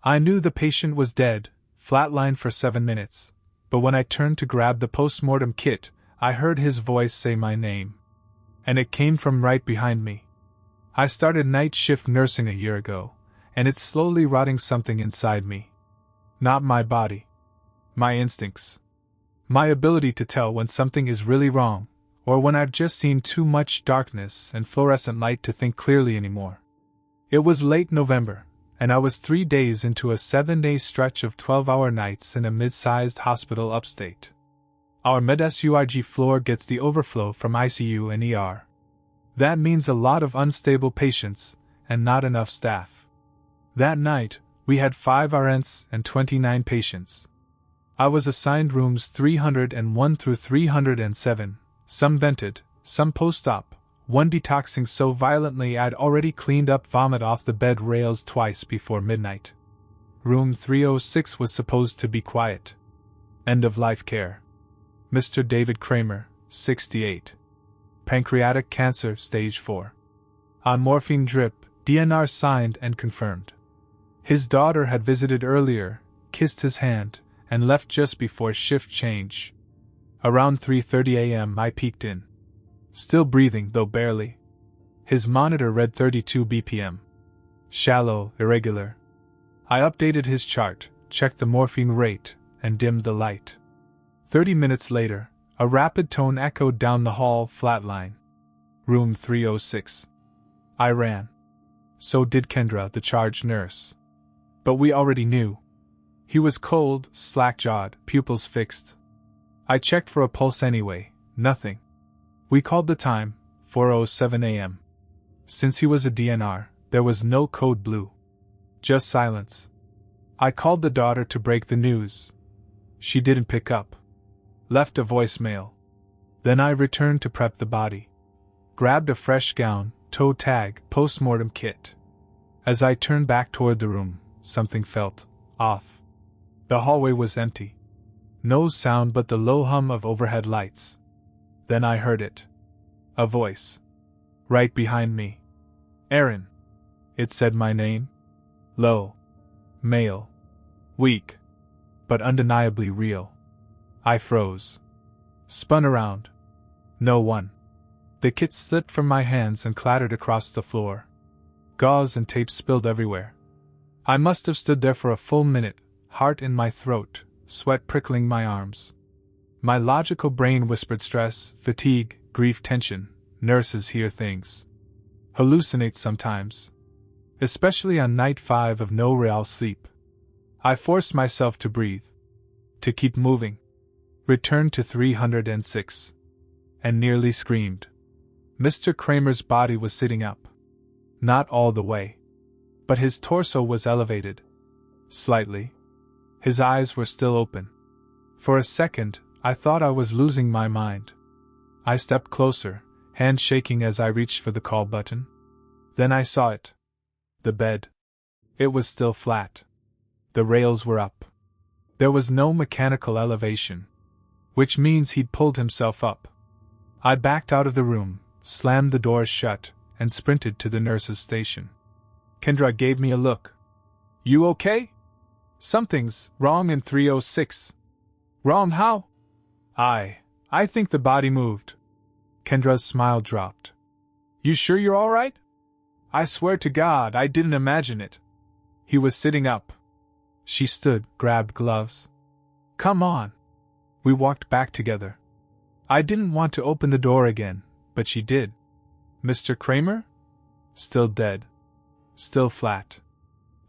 I knew the patient was dead, flatlined for 7 minutes, but when I turned to grab the post-mortem kit, I heard his voice say my name. And it came from right behind me. I started night shift nursing a year ago, and it's slowly rotting something inside me. Not my body. My instincts. My ability to tell when something is really wrong, or when I've just seen too much darkness and fluorescent light to think clearly anymore. It was late November, and I was 3 days into a 7-day stretch of 12-hour nights in a mid-sized hospital upstate. Our med-surg floor gets the overflow from ICU and ER. That means a lot of unstable patients, and not enough staff. That night, we had 5 RNs and 29 patients. I was assigned rooms 301 through 307, some vented, some post-op, one detoxing so violently I'd already cleaned up vomit off the bed rails twice before midnight. Room 306 was supposed to be quiet. End-of-life care. Mr. David Kramer, 68. Pancreatic cancer, stage 4. On morphine drip, DNR signed and confirmed. His daughter had visited earlier, kissed his hand, and left just before shift change. Around 3:30 a.m. I peeked in. Still breathing, though barely. His monitor read 32 BPM. Shallow, irregular. I updated his chart, checked the morphine rate, and dimmed the light. 30 minutes later, a rapid tone echoed down the hall, flatline. Room 306. I ran. So did Kendra, the charge nurse. But we already knew. He was cold, slack-jawed, pupils fixed. I checked for a pulse anyway, nothing. We called the time, 4:07 a.m. Since he was a DNR, there was no code blue. Just silence. I called the daughter to break the news. She didn't pick up. Left a voicemail. Then I returned to prep the body. Grabbed a fresh gown, toe tag, post-mortem kit. As I turned back toward the room, something felt off. The hallway was empty. No sound but the low hum of overhead lights. Then I heard it. A voice. Right behind me. Aaron. It said my name. Low. Male. Weak. But undeniably real. I froze. Spun around. No one. The kit slipped from my hands and clattered across the floor. Gauze and tape spilled everywhere. I must have stood there for a full minute, heart in my throat, sweat prickling my arms. My logical brain whispered stress, fatigue, grief, tension. Nurses hear things. Hallucinate sometimes. Especially on night 5 of no real sleep. I forced myself to breathe. To keep moving. Returned to 306. And nearly screamed. Mr. Kramer's body was sitting up. Not all the way. But his torso was elevated. Slightly. His eyes were still open. For a second, I thought I was losing my mind. I stepped closer, hand shaking as I reached for the call button. Then I saw it. The bed. It was still flat. The rails were up. There was no mechanical elevation. Which means he'd pulled himself up. I backed out of the room, slammed the doors shut, and sprinted to the nurse's station. Kendra gave me a look. You okay? Something's wrong in 306. Wrong how? I think the body moved. Kendra's smile dropped. You sure you're all right? I swear to God I didn't imagine it. He was sitting up. She stood, grabbed gloves. Come on. We walked back together. I didn't want to open the door again, but she did. Mr. Kramer? Still dead. Still flat.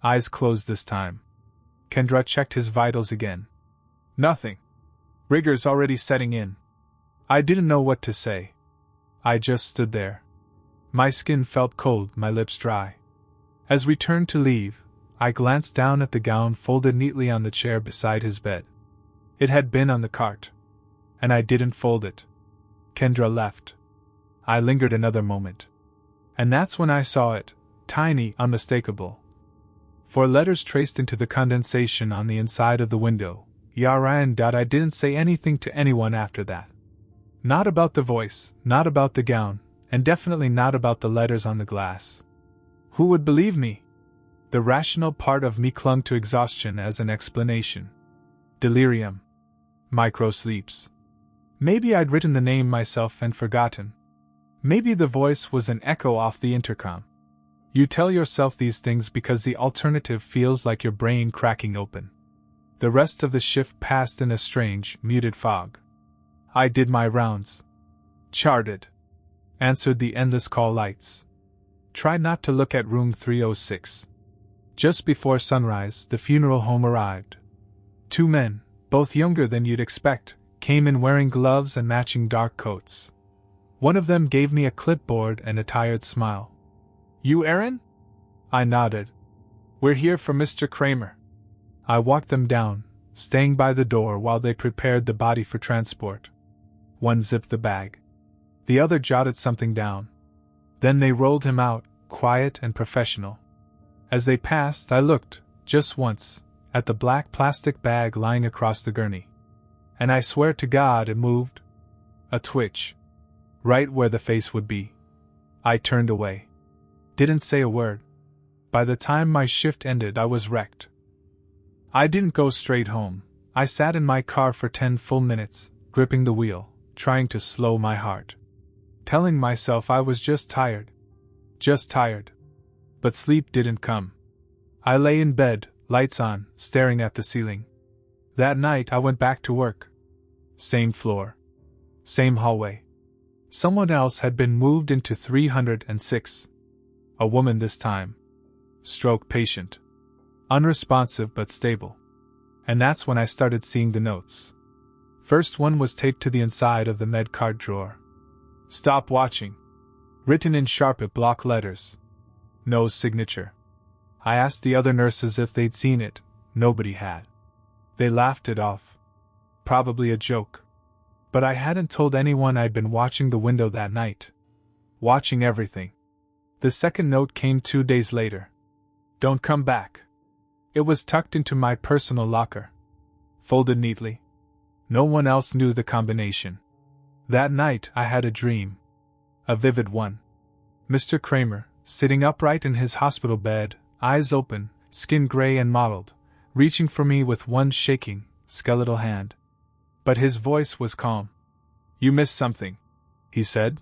Eyes closed this time. Kendra checked his vitals again. Nothing. Rigor's already setting in. I didn't know what to say. I just stood there. My skin felt cold, my lips dry. As we turned to leave, I glanced down at the gown folded neatly on the chair beside his bed. It had been on the cart. And I didn't fold it. Kendra left. I lingered another moment. And that's when I saw it, tiny, unmistakable. 4 letters traced into the condensation on the inside of the window. Yaran. I didn't say anything to anyone after that. Not about the voice, not about the gown, and definitely not about the letters on the glass. Who would believe me? The rational part of me clung to exhaustion as an explanation. Delirium. Micro-sleeps. Maybe I'd written the name myself and forgotten. Maybe the voice was an echo off the intercom. You tell yourself these things because the alternative feels like your brain cracking open. The rest of the shift passed in a strange, muted fog. I did my rounds. Charted. Answered the endless call lights. Tried not to look at room 306. Just before sunrise, the funeral home arrived. 2 men, both younger than you'd expect, came in wearing gloves and matching dark coats. One of them gave me a clipboard and a tired smile. "You Aaron?" I nodded. "We're here for Mr. Kramer." I walked them down, staying by the door while they prepared the body for transport. One zipped the bag. The other jotted something down. Then they rolled him out, quiet and professional. As they passed, I looked, just once, at the black plastic bag lying across the gurney. And I swear to God it moved. A twitch. Right where the face would be. I turned away. Didn't say a word. By the time my shift ended, I was wrecked. I didn't go straight home. I sat in my car for 10 full minutes, gripping the wheel, trying to slow my heart. Telling myself I was just tired. Just tired. But sleep didn't come. I lay in bed, lights on, staring at the ceiling. That night I went back to work. Same floor. Same hallway. Someone else had been moved into 306. A woman this time. Stroke patient. Unresponsive but stable. And that's when I started seeing the notes. First one was taped to the inside of the med card drawer. "Stop watching." Written in sharp block letters. No signature. I asked the other nurses if they'd seen it. Nobody had. They laughed it off. Probably a joke. But I hadn't told anyone I'd been watching the window that night. Watching everything. The second note came 2 days later. "Don't come back." It was tucked into my personal locker. Folded neatly. No one else knew the combination. That night I had a dream. A vivid one. Mr. Kramer, sitting upright in his hospital bed, eyes open, skin gray and mottled, reaching for me with one shaking, skeletal hand. But his voice was calm. "You missed something," he said.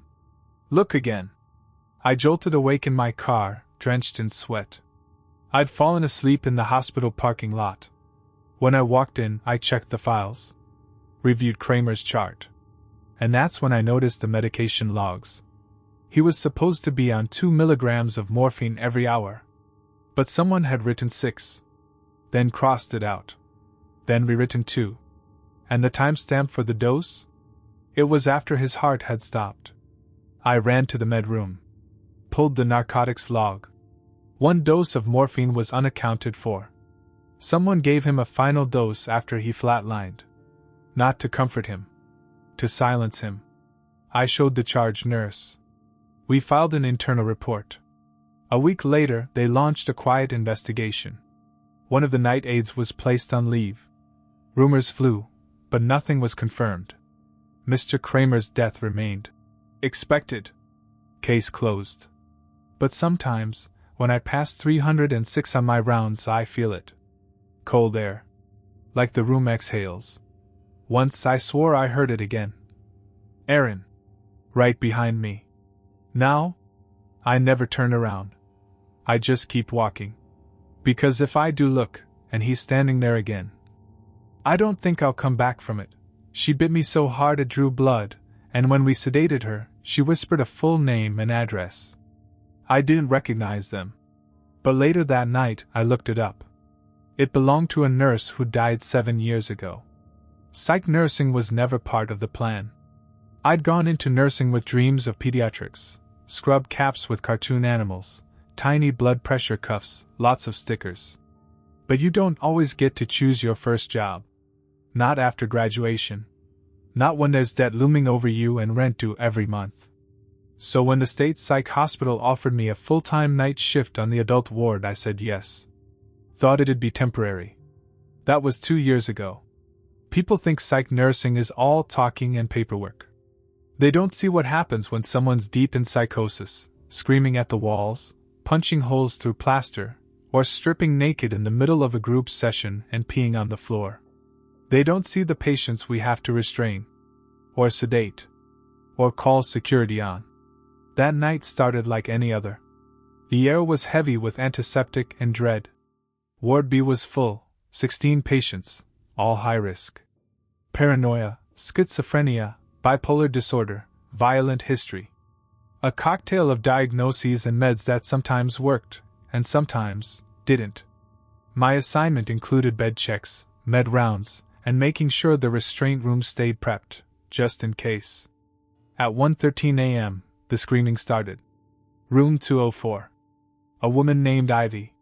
"Look again." I jolted awake in my car, drenched in sweat. I'd fallen asleep in the hospital parking lot. When I walked in, I checked the files. Reviewed Kramer's chart. And that's when I noticed the medication logs. He was supposed to be on 2 milligrams of morphine every hour. But someone had written 6. Then crossed it out. Then rewritten 2. And the timestamp for the dose? It was after his heart had stopped. I ran to the med room. Pulled the narcotics log. 1 dose of morphine was unaccounted for. Someone gave him a final dose after he flatlined. Not to comfort him. To silence him. I showed the charge nurse. We filed an internal report. A week later, they launched a quiet investigation. One of the night aides was placed on leave. Rumors flew, but nothing was confirmed. Mr. Kramer's death remained expected. Case closed. But sometimes, when I pass 306 on my rounds, I feel it. Cold air. Like the room exhales. Once I swore I heard it again. "Aaron." Right behind me. Now, I never turn around. I just keep walking. Because if I do look, and he's standing there again, I don't think I'll come back from it. She bit me so hard it drew blood, and when we sedated her, she whispered a full name and address. I didn't recognize them. But later that night, I looked it up. It belonged to a nurse who died 7 years ago. Psych nursing was never part of the plan. I'd gone into nursing with dreams of pediatrics, scrub caps with cartoon animals, tiny blood pressure cuffs, lots of stickers. But you don't always get to choose your first job. Not after graduation. Not when there's debt looming over you and rent due every month. So when the state psych hospital offered me a full-time night shift on the adult ward, I said yes. Thought it'd be temporary. That was 2 years ago. People think psych nursing is all talking and paperwork. They don't see what happens when someone's deep in psychosis, screaming at the walls, punching holes through plaster, or stripping naked in the middle of a group session and peeing on the floor. They don't see the patients we have to restrain, or sedate, or call security on. That night started like any other. The air was heavy with antiseptic and dread. Ward B was full, 16 patients, all high risk. Paranoia, schizophrenia, bipolar disorder, violent history. A cocktail of diagnoses and meds that sometimes worked, and sometimes didn't. My assignment included bed checks, med rounds, and making sure the restraint room stayed prepped, just in case. At 1:13 a.m., the screaming started. Room 204. A woman named Ivy.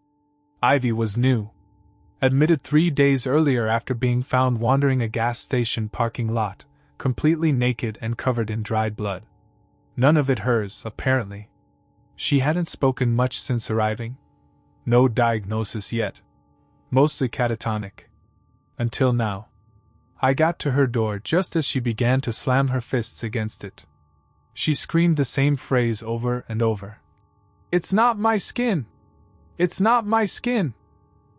Ivy was new. Admitted 3 days earlier after being found wandering a gas station parking lot, completely naked and covered in dried blood. None of it hers, apparently. She hadn't spoken much since arriving. No diagnosis yet. Mostly catatonic. Until now. I got to her door just as she began to slam her fists against it. She screamed the same phrase over and over. "It's not my skin! It's not my skin!"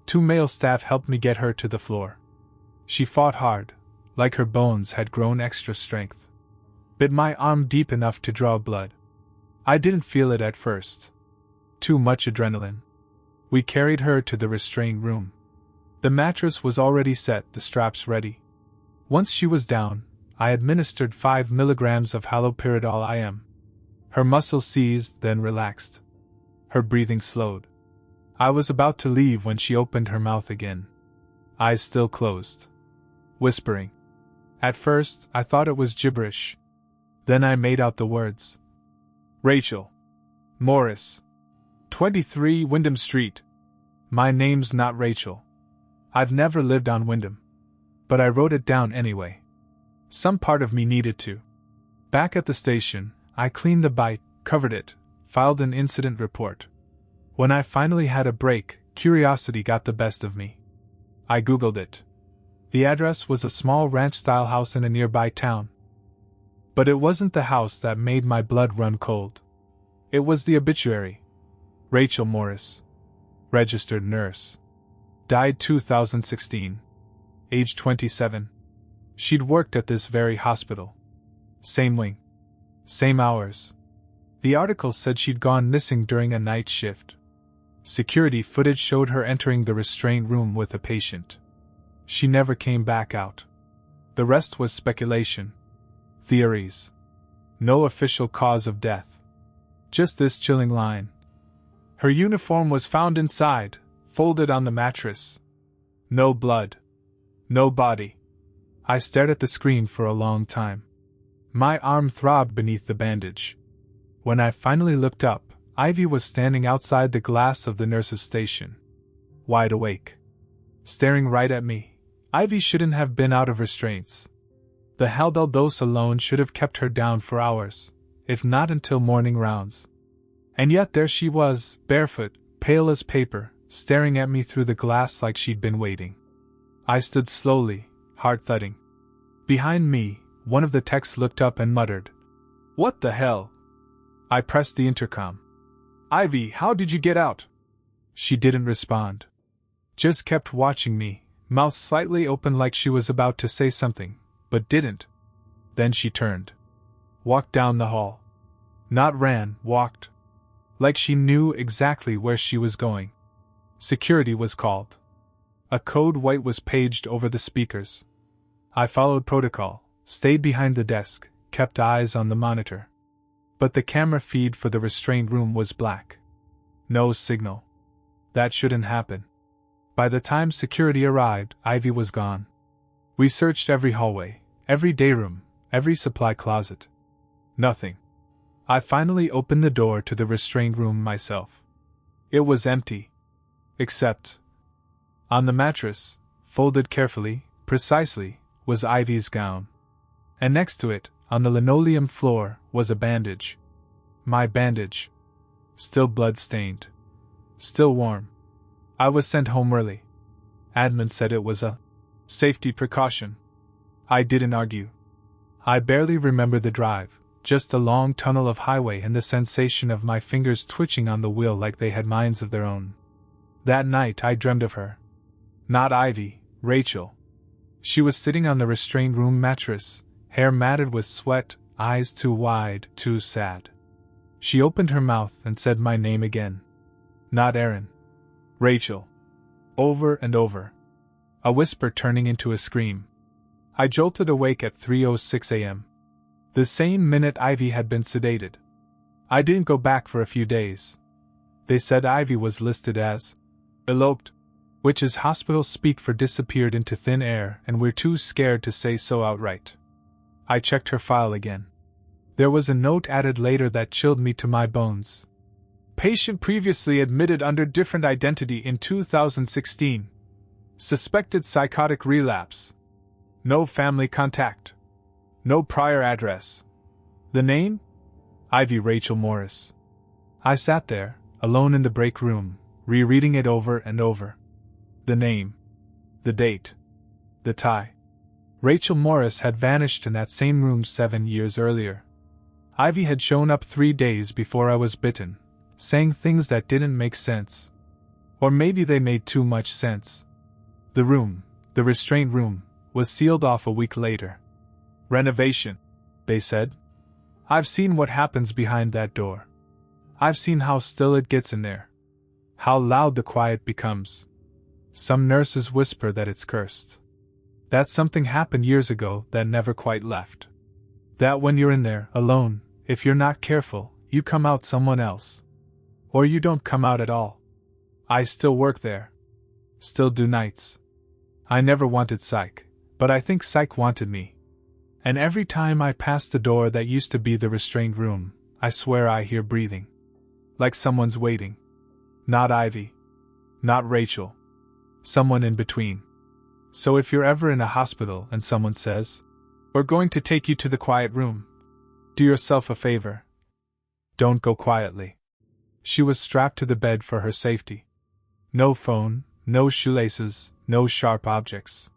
2 male staff helped me get her to the floor. She fought hard, like her bones had grown extra strength. Bit my arm deep enough to draw blood. I didn't feel it at first. Too much adrenaline. We carried her to the restraint room. The mattress was already set, the straps ready. Once she was down, I administered 5 milligrams of haloperidol IM. Her muscles seized, then relaxed. Her breathing slowed. I was about to leave when she opened her mouth again. Eyes still closed. Whispering. At first, I thought it was gibberish. Then I made out the words. Rachel. Morris. 23 Wyndham Street. My name's not Rachel. I've never lived on Wyndham. But I wrote it down anyway. Some part of me needed to. Back at the station, I cleaned the bite, covered it, filed an incident report. When I finally had a break, curiosity got the best of me. I Googled it. The address was a small ranch-style house in a nearby town. But it wasn't the house that made my blood run cold. It was the obituary. Rachel Morris. Registered nurse. Died 2016. Age 27. She'd worked at this very hospital. Same wing. Same hours. The article said she'd gone missing during a night shift. Security footage showed her entering the restraint room with a patient. She never came back out. The rest was speculation. Theories. No official cause of death. Just this chilling line. Her uniform was found inside, folded on the mattress. No blood. No body. I stared at the screen for a long time. My arm throbbed beneath the bandage. When I finally looked up, Ivy was standing outside the glass of the nurse's station. Wide awake. Staring right at me. Ivy shouldn't have been out of restraints. The Haldol dose alone should have kept her down for hours, if not until morning rounds. And yet there she was, barefoot, pale as paper, staring at me through the glass like she'd been waiting. I stood slowly, heart thudding. Behind me, one of the techs looked up and muttered, "What the hell?" I pressed the intercom. "Ivy, how did you get out?" She didn't respond. Just kept watching me, mouth slightly open like she was about to say something, but didn't. Then she turned. Walked down the hall. Not ran, walked. Like she knew exactly where she was going. Security was called. A code white was paged over the speakers. I followed protocol, stayed behind the desk, kept eyes on the monitor. But the camera feed for the restraint room was black. No signal. That shouldn't happen. By the time security arrived, Ivy was gone. We searched every hallway, every day room, every supply closet. Nothing. I finally opened the door to the restraint room myself. It was empty. Except on the mattress, folded carefully, precisely, was Ivy's gown. And next to it, on the linoleum floor, was a bandage. My bandage. Still blood-stained. Still warm. I was sent home early. Admin said it was a safety precaution. I didn't argue. I barely remember the drive, just a long tunnel of highway and the sensation of my fingers twitching on the wheel like they had minds of their own. That night I dreamed of her. Not Ivy, Rachel. She was sitting on the restrained room mattress, hair matted with sweat, eyes too wide, too sad. She opened her mouth and said my name again. Not Aaron. Rachel. Over and over. A whisper turning into a scream. I jolted awake at 3:06 a.m. The same minute Ivy had been sedated. I didn't go back for a few days. They said Ivy was listed as eloped, which is hospital speak for disappeared into thin air, and we're too scared to say so outright. I checked her file again. There was a note added later that chilled me to my bones. Patient previously admitted under different identity in 2016. Suspected psychotic relapse. No family contact. No prior address. The name? Ivy Rachel Morris. I sat there, alone in the break room, rereading it over and over. The name. The date. The tie. Rachel Morris had vanished in that same room 7 years earlier. Ivy had shown up 3 days before I was bitten, saying things that didn't make sense. Or maybe they made too much sense. The room, the restraint room, was sealed off a week later. Renovation, they said. I've seen what happens behind that door. I've seen how still it gets in there. How loud the quiet becomes. Some nurses whisper that it's cursed. That something happened years ago that never quite left. That when you're in there, alone, if you're not careful, you come out someone else. Or you don't come out at all. I still work there. Still do nights. I never wanted psych, but I think psych wanted me. And every time I pass the door that used to be the restrained room, I swear I hear breathing. Like someone's waiting. Not Ivy. Not Rachel. Someone in between. So if you're ever in a hospital and someone says, "We're going to take you to the quiet room," do yourself a favor. Don't go quietly. She was strapped to the bed for her safety. No phone, no shoelaces, no sharp objects.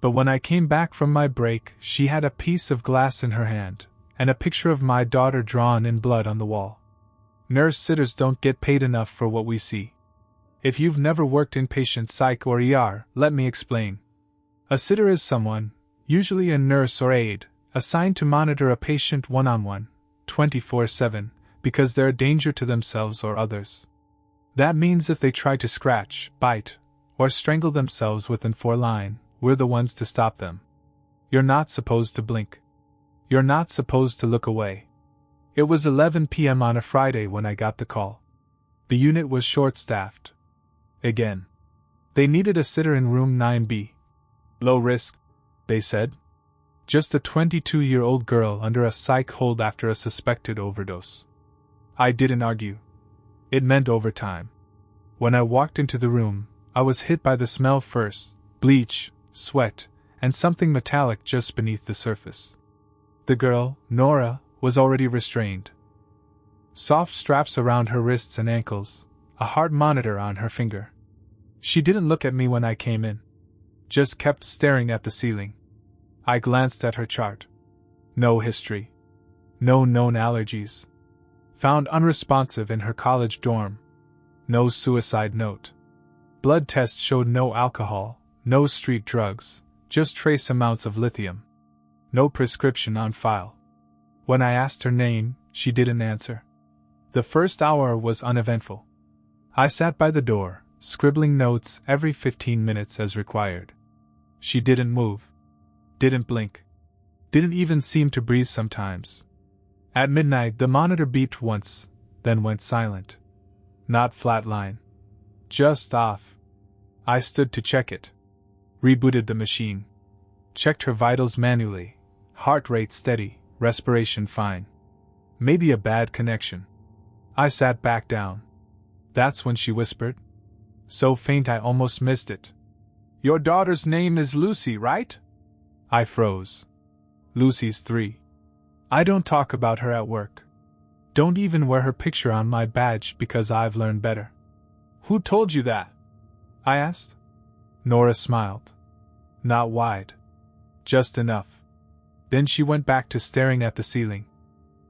But when I came back from my break, she had a piece of glass in her hand, and a picture of my daughter drawn in blood on the wall. Nurse sitters don't get paid enough for what we see. If you've never worked inpatient psych or ER, let me explain. A sitter is someone, usually a nurse or aide, assigned to monitor a patient one-on-one, 24/7, because they're a danger to themselves or others. That means if they try to scratch, bite, or strangle themselves within 4 lines, we're the ones to stop them. You're not supposed to blink. You're not supposed to look away. It was 11 p.m. on a Friday when I got the call. The unit was short-staffed. Again. They needed a sitter in room 9B. Low risk, they said. Just a 22-year-old girl under a psych hold after a suspected overdose. I didn't argue. It meant overtime. When I walked into the room, I was hit by the smell first, bleach, sweat, and something metallic just beneath the surface. The girl, Nora, was already restrained. Soft straps around her wrists and ankles, a heart monitor on her finger. She didn't look at me when I came in. Just kept staring at the ceiling. I glanced at her chart. No history. No known allergies. Found unresponsive in her college dorm. No suicide note. Blood tests showed no alcohol, no street drugs, just trace amounts of lithium. No prescription on file. When I asked her name, she didn't answer. The first hour was uneventful. I sat by the door, scribbling notes every 15 minutes as required. She didn't move. Didn't blink. Didn't even seem to breathe sometimes. At midnight, the monitor beeped once, then went silent. Not flatline. Just off. I stood to check it. Rebooted the machine. Checked her vitals manually. Heart rate steady, respiration fine. Maybe a bad connection. I sat back down. That's when she whispered. So faint I almost missed it. "Your daughter's name is Lucy, right?" I froze. Lucy's 3. I don't talk about her at work. Don't even wear her picture on my badge because I've learned better. "Who told you that?" I asked. Nora smiled. Not wide. Just enough. Then she went back to staring at the ceiling.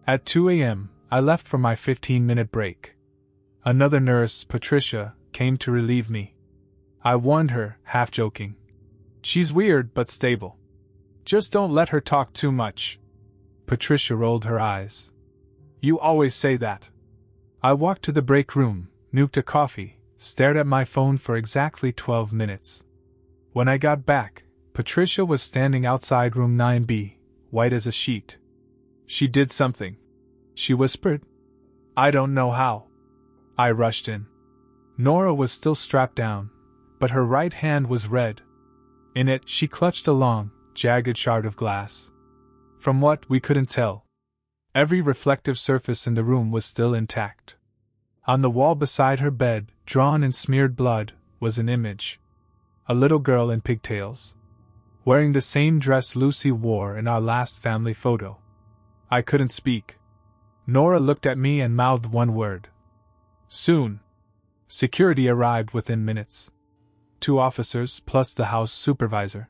At 2 a.m., I left for my 15-minute break. Another nurse, Patricia, came to relieve me. I warned her, half joking. She's weird but stable. Just don't let her talk too much. Patricia rolled her eyes. You always say that. I walked to the break room, nuked a coffee, stared at my phone for exactly 12 minutes. When I got back, Patricia was standing outside room 9B, white as a sheet. She did something. She whispered. I don't know how. I rushed in. Nora was still strapped down, but her right hand was red. In it, she clutched a long, jagged shard of glass. From what we couldn't tell, every reflective surface in the room was still intact. On the wall beside her bed, drawn in smeared blood, was an image. A little girl in pigtails, wearing the same dress Lucy wore in our last family photo. I couldn't speak. Nora looked at me and mouthed one word. Soon. Security arrived within minutes. 2 officers plus the house supervisor.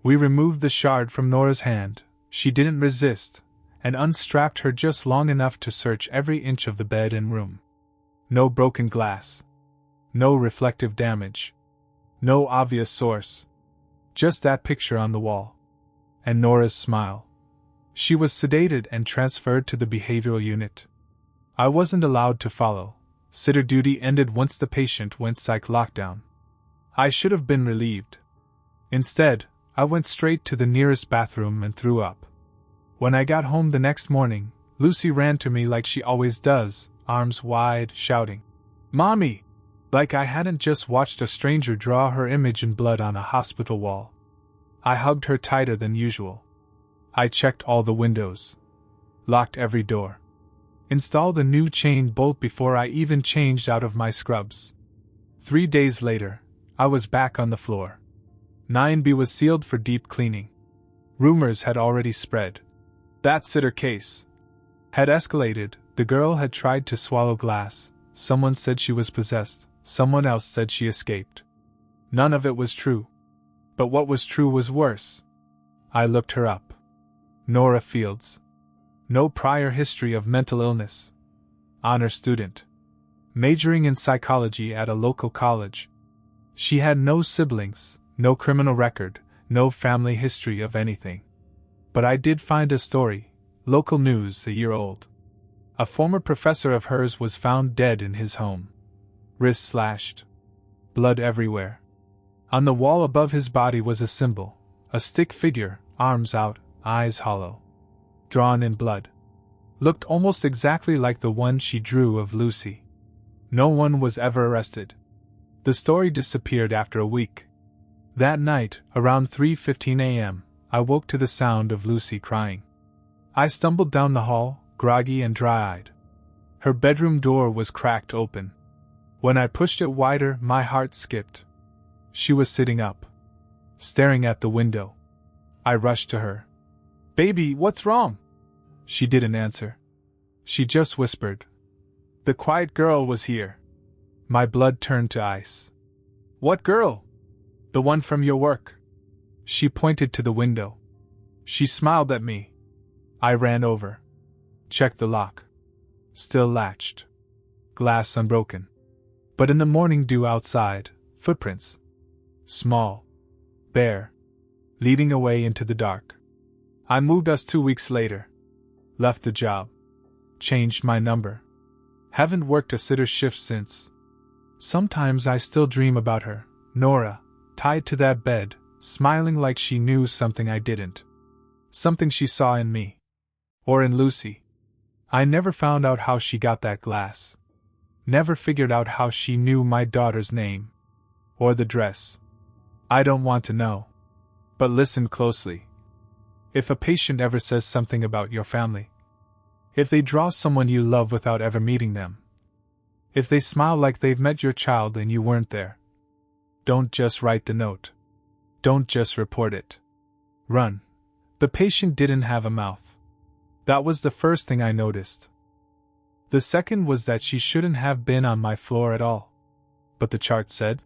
We removed the shard from Nora's hand. She didn't resist, and unstrapped her just long enough to search every inch of the bed and room. No broken glass. No reflective damage. No obvious source. Just that picture on the wall. And Nora's smile. She was sedated and transferred to the behavioral unit. I wasn't allowed to follow. Sitter duty ended once the patient went psych lockdown. I should have been relieved. Instead, I went straight to the nearest bathroom and threw up. When I got home the next morning, Lucy ran to me like she always does, arms wide, shouting, Mommy! Like I hadn't just watched a stranger draw her image in blood on a hospital wall. I hugged her tighter than usual. I checked all the windows. Locked every door. Installed a new chain bolt before I even changed out of my scrubs. 3 days later, I was back on the floor. 9B was sealed for deep cleaning. Rumors had already spread. That sitter case had escalated. The girl had tried to swallow glass. Someone said she was possessed. Someone else said she escaped. None of it was true. But what was true was worse. I looked her up. Nora Fields. No prior history of mental illness. Honor student. Majoring in psychology at a local college. She had no siblings, no criminal record, no family history of anything. But I did find a story, local news a year old. A former professor of hers was found dead in his home. Wrists slashed. Blood everywhere. On the wall above his body was a symbol, a stick figure, arms out, eyes hollow. Drawn in blood. Looked almost exactly like the one she drew of Lucy. No one was ever arrested. The story disappeared after a week. That night, around 3:15 a.m., I woke to the sound of Lucy crying. I stumbled down the hall, groggy and dry-eyed. Her bedroom door was cracked open. When I pushed it wider, my heart skipped. She was sitting up, staring at the window. I rushed to her. Baby, what's wrong? She didn't answer. She just whispered. The quiet girl was here. My blood turned to ice. What girl? The one from your work. She pointed to the window. She smiled at me. I ran over. Checked the lock. Still latched. Glass unbroken. But in the morning dew outside, footprints. Small. Bare. Leading away into the dark. I moved us 2 weeks later. Left the job. Changed my number. Haven't worked a sitter shift since. Sometimes I still dream about her, Nora, tied to that bed, smiling like she knew something I didn't. Something she saw in me. Or in Lucy. I never found out how she got that glass. Never figured out how she knew my daughter's name. Or the dress. I don't want to know. But listen closely. If a patient ever says something about your family, if they draw someone you love without ever meeting them, if they smile like they've met your child and you weren't there, don't just write the note. Don't just report it. Run. The patient didn't have a mouth. That was the first thing I noticed. The second was that she shouldn't have been on my floor at all. But the chart said,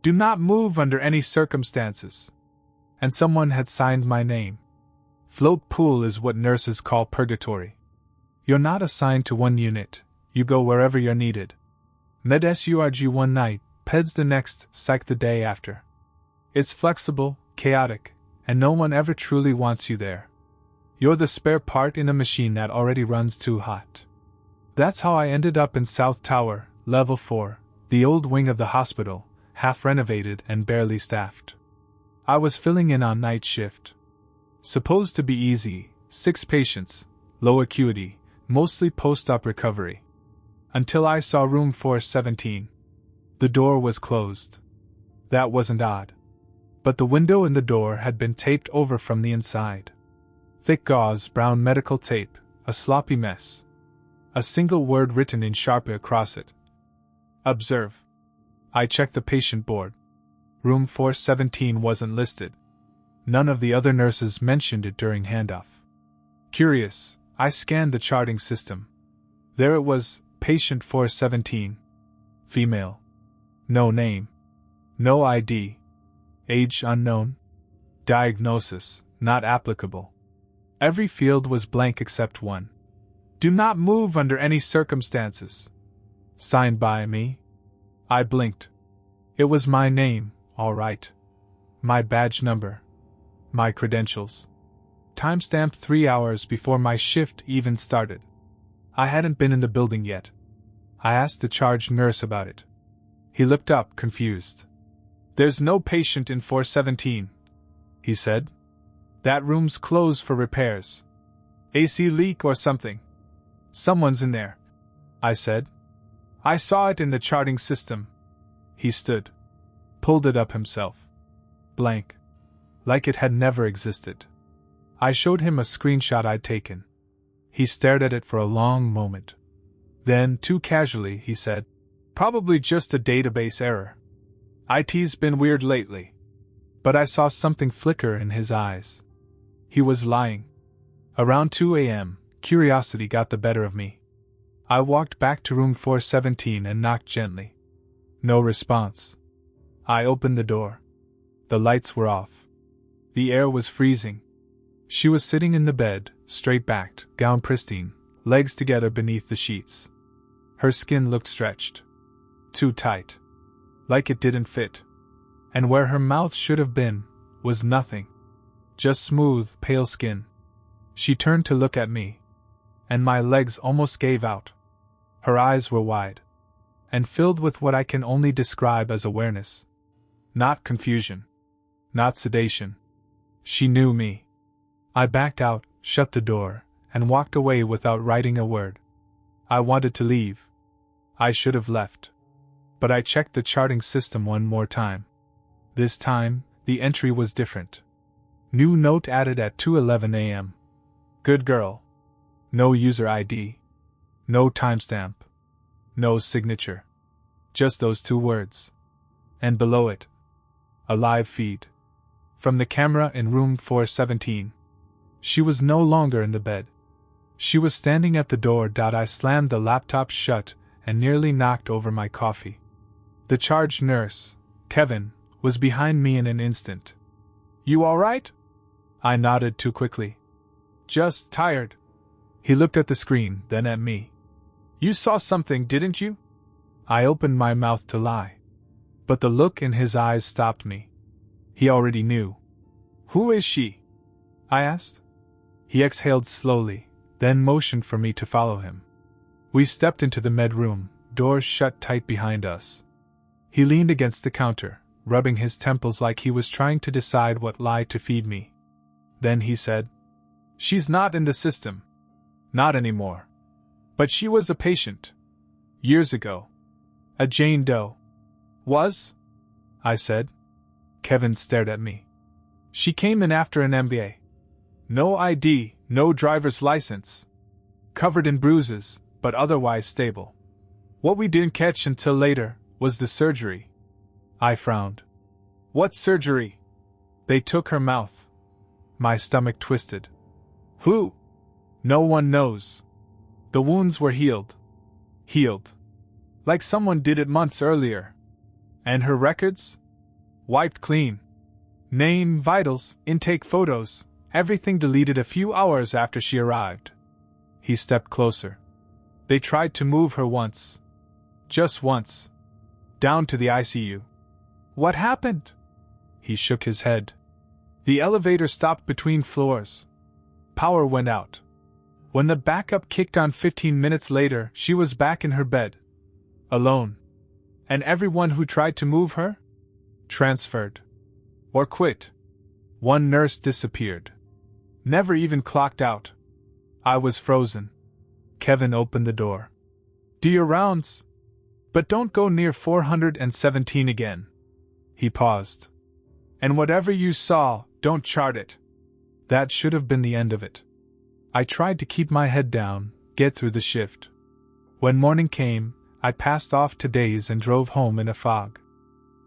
do not move under any circumstances. And someone had signed my name. Float pool is what nurses call purgatory. You're not assigned to one unit, you go wherever you're needed. Med-surg one night, PEDS the next, psych the day after. It's flexible, chaotic, and no one ever truly wants you there. You're the spare part in a machine that already runs too hot. That's how I ended up in South Tower, Level 4, the old wing of the hospital, half renovated and barely staffed. I was filling in on night shift. Supposed to be easy, 6 patients, low acuity, mostly post-op recovery. Until I saw room 417. The door was closed. That wasn't odd. But the window and the door had been taped over from the inside. Thick gauze, brown medical tape, a sloppy mess. A single word written in Sharpie across it. Observe. I checked the patient board. Room 417 wasn't listed. None of the other nurses mentioned it during handoff. Curious, I scanned the charting system. There it was, patient 417. Female. No name. No ID. Age unknown. Diagnosis, not applicable. Every field was blank except one. Do not move under any circumstances. Signed by me. I blinked. It was my name, all right. My badge number. My credentials. Timestamped 3 hours before my shift even started. I hadn't been in the building yet. I asked the charge nurse about it. He looked up, confused. There's no patient in 417, he said. That room's closed for repairs. AC leak or something. Someone's in there, I said. I saw it in the charting system. He stood. Pulled it up himself. Blank. Like it had never existed. I showed him a screenshot I'd taken. He stared at it for a long moment. Then, too casually, he said, probably just a database error. IT's been weird lately. But I saw something flicker in his eyes. He was lying. Around 2 a.m., curiosity got the better of me. I walked back to room 417 and knocked gently. No response. I opened the door. The lights were off. The air was freezing. She was sitting in the bed, straight-backed, gown pristine, legs together beneath the sheets. Her skin looked stretched. Too tight. Like it didn't fit. And where her mouth should have been, was nothing. Just smooth, pale skin. She turned to look at me. And my legs almost gave out. Her eyes were wide. And filled with what I can only describe as awareness. Not confusion. Not sedation. She knew me. I backed out, shut the door, and walked away without writing a word. I wanted to leave. I should have left. But I checked the charting system one more time. This time, the entry was different. New note added at 2:11 a.m. Good girl. No user ID. No timestamp. No signature. Just those 2 words. And below it, a live feed. From the camera in room 417. She was no longer in the bed. She was standing at the door. I slammed the laptop shut and nearly knocked over my coffee. The charge nurse, Kevin, was behind me in an instant. You all right? I nodded too quickly. Just tired. He looked at the screen, then at me. You saw something, didn't you? I opened my mouth to lie. But the look in his eyes stopped me. He already knew. Who is she? I asked. He exhaled slowly, then motioned for me to follow him. We stepped into the med room, doors shut tight behind us. He leaned against the counter, rubbing his temples like he was trying to decide what lie to feed me. Then he said, She's not in the system. Not anymore. But she was a patient. Years ago. A Jane Doe. Was? I said. Kevin stared at me. She came in after an MBA. No ID, no driver's license. Covered in bruises, but otherwise stable. What we didn't catch until later was the surgery. I frowned. What surgery? They took her mouth. My stomach twisted. Who? No one knows. The wounds were healed. Healed. Like someone did it months earlier. And her records? Wiped clean. Name, vitals, intake photos, everything deleted a few hours after she arrived. He stepped closer. They tried to move her once. Just once. Down to the ICU. What happened? He shook his head. The elevator stopped between floors. Power went out. When the backup kicked on 15 minutes later, she was back in her bed. Alone. And everyone who tried to move her? Transferred. Or quit. One nurse disappeared. Never even clocked out. I was frozen. Kevin opened the door. Do your rounds. But don't go near 417 again. He paused. And whatever you saw, don't chart it. That should have been the end of it. I tried to keep my head down, get through the shift. When morning came, I passed off to days and drove home in a fog.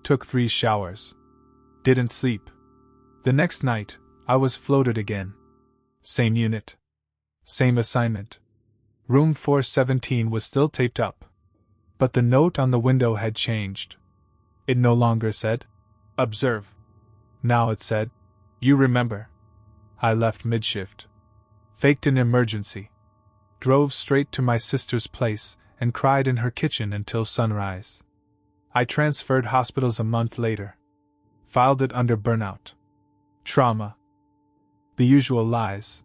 Took 3 showers. Didn't sleep. The next night, I was floated again. Same unit. Same assignment. Room 417 was still taped up. But the note on the window had changed. It no longer said, "Observe." Now it said, "You remember." I left mid-shift. Faked an emergency. Drove straight to my sister's place and cried in her kitchen until sunrise. I transferred hospitals a month later. Filed it under burnout. Trauma. The usual lies.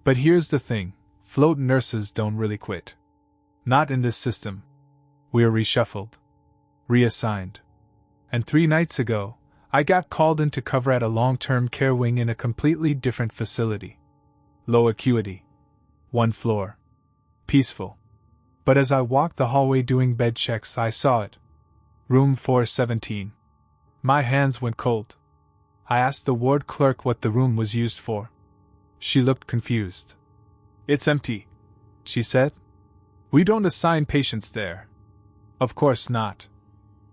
But here's the thing, float nurses don't really quit. Not in this system. We're reshuffled. Reassigned. And 3 nights ago, I got called in to cover at a long-term care wing in a completely different facility. Low acuity. 1 floor. Peaceful. But as I walked the hallway doing bed checks, I saw it. Room 417. My hands went cold. I asked the ward clerk what the room was used for. She looked confused. "It's empty," she said. "We don't assign patients there." Of course not.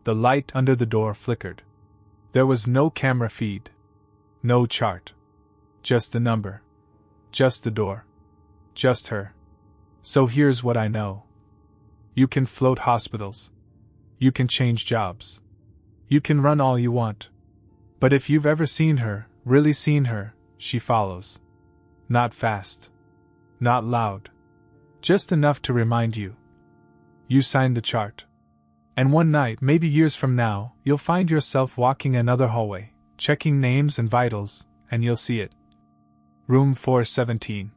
The light under the door flickered. There was no camera feed. No chart. Just the number. Just the door. Just her. So here's what I know. You can float hospitals. You can change jobs. You can run all you want. But if you've ever seen her, really seen her, she follows. Not fast. Not loud. Just enough to remind you. You signed the chart. And one night, maybe years from now, you'll find yourself walking another hallway, checking names and vitals, and you'll see it. Room 417.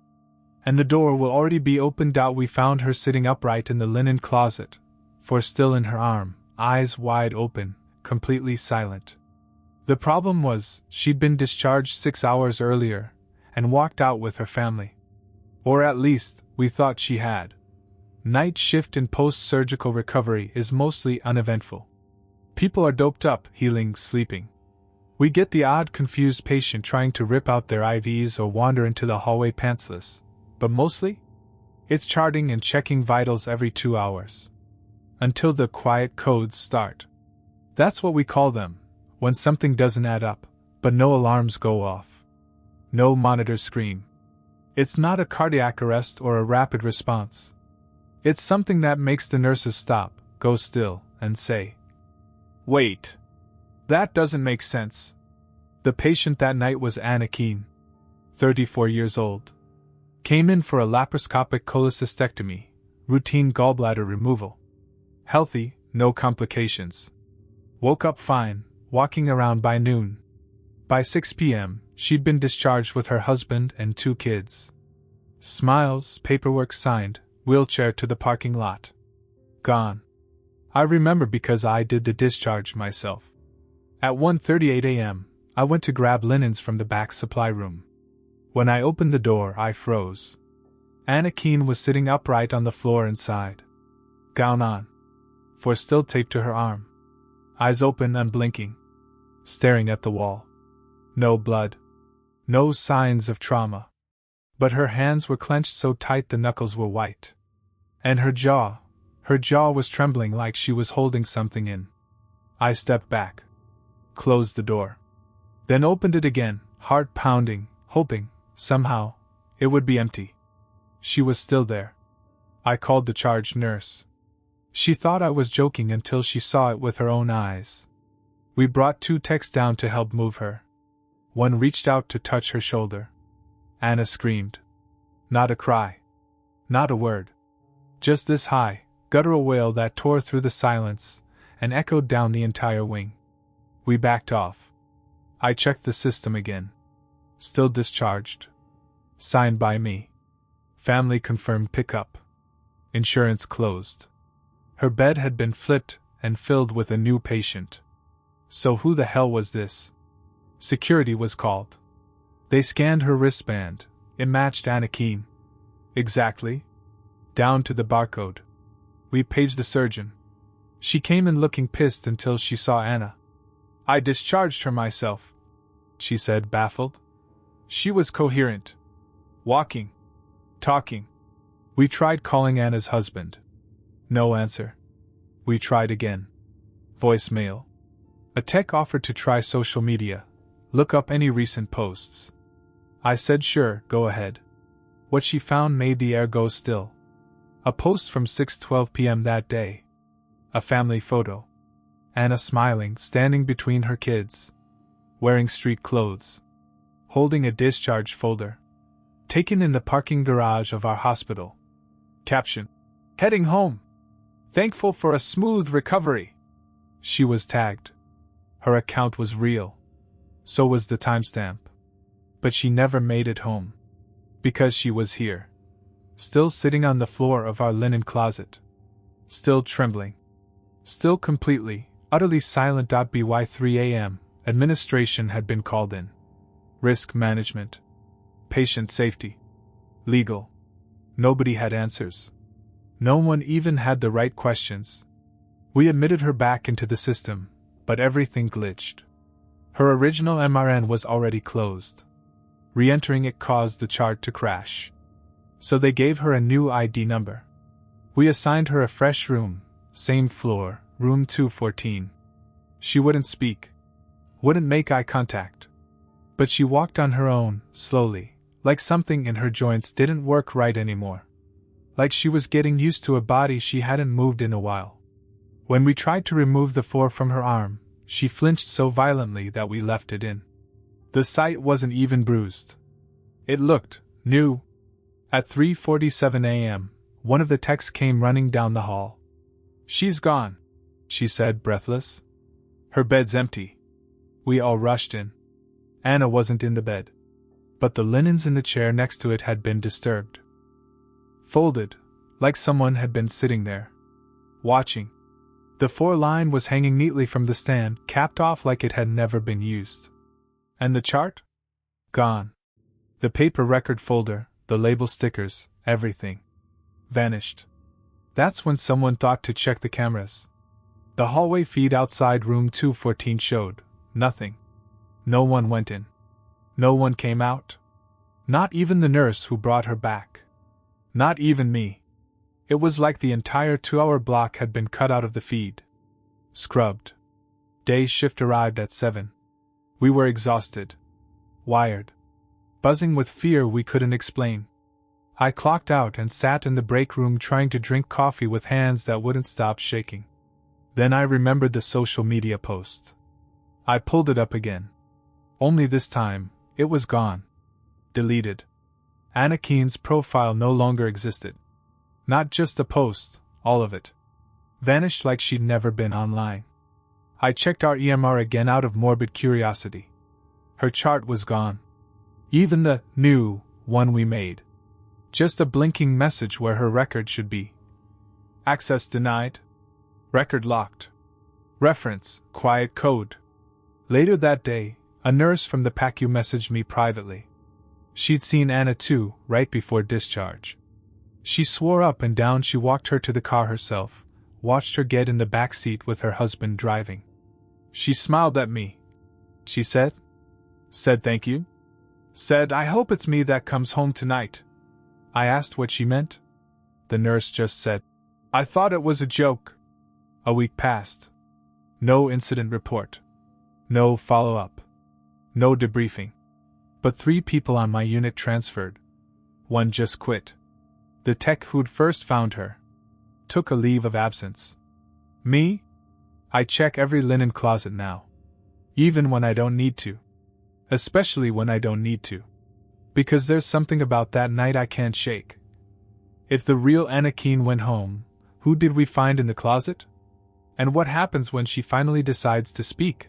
And the door will already be opened out. We found her sitting upright in the linen closet, for still in her arm, eyes wide open, completely silent. The problem was, she'd been discharged 6 hours earlier, and walked out with her family. Or at least, we thought she had. Night shift in post-surgical recovery is mostly uneventful. People are doped up, healing, sleeping. We get the odd confused patient trying to rip out their IVs or wander into the hallway pantsless, but mostly, it's charting and checking vitals every 2 hours. Until the quiet codes start. That's what we call them, when something doesn't add up, but no alarms go off. No monitors scream. It's not a cardiac arrest or a rapid response. It's something that makes the nurses stop, go still, and say, "Wait. That doesn't make sense." The patient that night was Anna Keene, 34 years old. Came in for a laparoscopic cholecystectomy, routine gallbladder removal. Healthy, no complications. Woke up fine, walking around by noon. By 6 p.m., she'd been discharged with her husband and 2 kids. Smiles, paperwork signed, wheelchair to the parking lot. Gone. I remember because I did the discharge myself. At 1:38 a.m., I went to grab linens from the back supply room. When I opened the door, I froze. Anna Keene was sitting upright on the floor inside. Gown on. For still taped to her arm. Eyes open, unblinking. Staring at the wall. No blood. No signs of trauma. But her hands were clenched so tight the knuckles were white. And her jaw was trembling like she was holding something in. I stepped back. Closed the door. Then opened it again, heart pounding, hoping, somehow, it would be empty. She was still there. I called the charge nurse. She thought I was joking until she saw it with her own eyes. We brought 2 techs down to help move her. One reached out to touch her shoulder. Anna screamed. Not a cry. Not a word. Just this high, guttural wail that tore through the silence, and echoed down the entire wing. We backed off. I checked the system again. Still discharged. Signed by me. Family confirmed pickup. Insurance closed. Her bed had been flipped and filled with a new patient. So who the hell was this? Security was called. They scanned her wristband. It matched Anna Keene. Exactly. Down to the barcode. We paged the surgeon. She came in looking pissed until she saw Anna. I discharged her myself, she said, baffled. She was coherent. Walking. Talking. We tried calling Anna's husband. No answer. We tried again. Voicemail. A tech offered to try social media. Look up any recent posts. I said sure, go ahead. What she found made the air go still. A post from 6:12 p.m. that day. A family photo. Anna smiling, standing between her kids. Wearing street clothes. Holding a discharge folder. Taken in the parking garage of our hospital. Caption. Heading home. Thankful for a smooth recovery. She was tagged. Her account was real. So was the timestamp. But she never made it home. Because she was here. Still sitting on the floor of our linen closet. Still trembling. Still completely, utterly silent. By 3 a.m., administration had been called in. Risk management. Patient safety. Legal. Nobody had answers. No one even had the right questions. We admitted her back into the system, but everything glitched. Her original MRN was already closed. Re-entering it caused the chart to crash. So they gave her a new ID number. We assigned her a fresh room, same floor, room 214. She wouldn't speak. Wouldn't make eye contact. But she walked on her own, slowly, like something in her joints didn't work right anymore. Like she was getting used to a body she hadn't moved in a while. When we tried to remove the 4 from her arm, she flinched so violently that we left it in. The site wasn't even bruised. It looked new. At 3:47 a.m., one of the techs came running down the hall. She's gone, she said, breathless. Her bed's empty. We all rushed in. Anna wasn't in the bed. But the linens in the chair next to it had been disturbed. Folded, like someone had been sitting there. Watching. The 4 line was hanging neatly from the stand, capped off like it had never been used. And the chart? Gone. The paper record folder, the label stickers, everything. Vanished. That's when someone thought to check the cameras. The hallway feed outside room 214 showed nothing. No one went in. No one came out. Not even the nurse who brought her back. Not even me. It was like the entire 2-hour block had been cut out of the feed. Scrubbed. Day shift arrived at 7. We were exhausted. Wired. Buzzing with fear we couldn't explain. I clocked out and sat in the break room trying to drink coffee with hands that wouldn't stop shaking. Then I remembered the social media post. I pulled it up again. Only this time, it was gone. Deleted. Anna Keene's profile no longer existed. Not just the post, all of it. Vanished like she'd never been online. I checked our EMR again out of morbid curiosity. Her chart was gone. Even the new one we made. Just a blinking message where her record should be. Access denied. Record locked. Reference, quiet code. Later that day, a nurse from the PACU messaged me privately. She'd seen Anna too, right before discharge. She swore up and down she walked her to the car herself, watched her get in the back seat with her husband driving. She smiled at me. She said thank you. Said, I hope it's me that comes home tonight. I asked what she meant. The nurse just said, I thought it was a joke. A week passed. No incident report. No follow-up. No debriefing. But 3 people on my unit transferred. 1 just quit. The tech who'd first found her. Took a leave of absence. Me? I check every linen closet now. Even when I don't need to. Especially when I don't need to. Because there's something about that night I can't shake. If the real Anna Keene went home, who did we find in the closet? And what happens when she finally decides to speak?